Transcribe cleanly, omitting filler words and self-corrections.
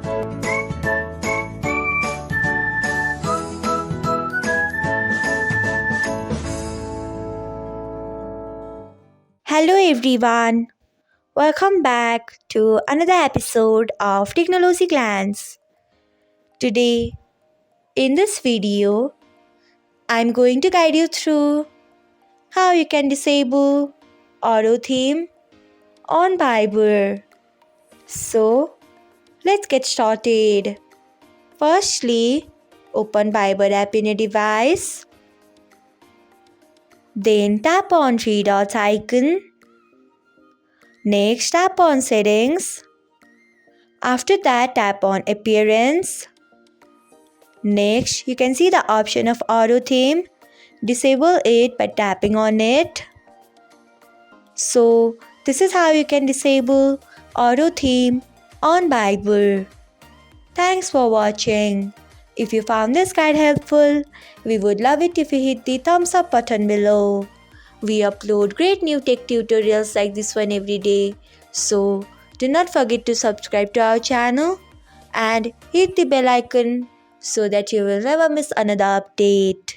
Hello everyone, welcome back to another episode of Technologyglance. Today, in this video, I'm going to guide you through how you can disable auto theme on Bible. So, let's get started. Firstly, open Bible app in your device. Then tap on three dots icon. Next, tap on settings. After that, tap on appearance. Next, you can see the option of auto theme. Disable it by tapping on it. So, this is how you can disable auto theme on Bible. Thanks for watching. If you found this guide helpful, we would love it if you hit the thumbs up button below. We upload great new tech tutorials like this one every day. So, do not forget to subscribe to our channel and hit the bell icon so that you will never miss another update.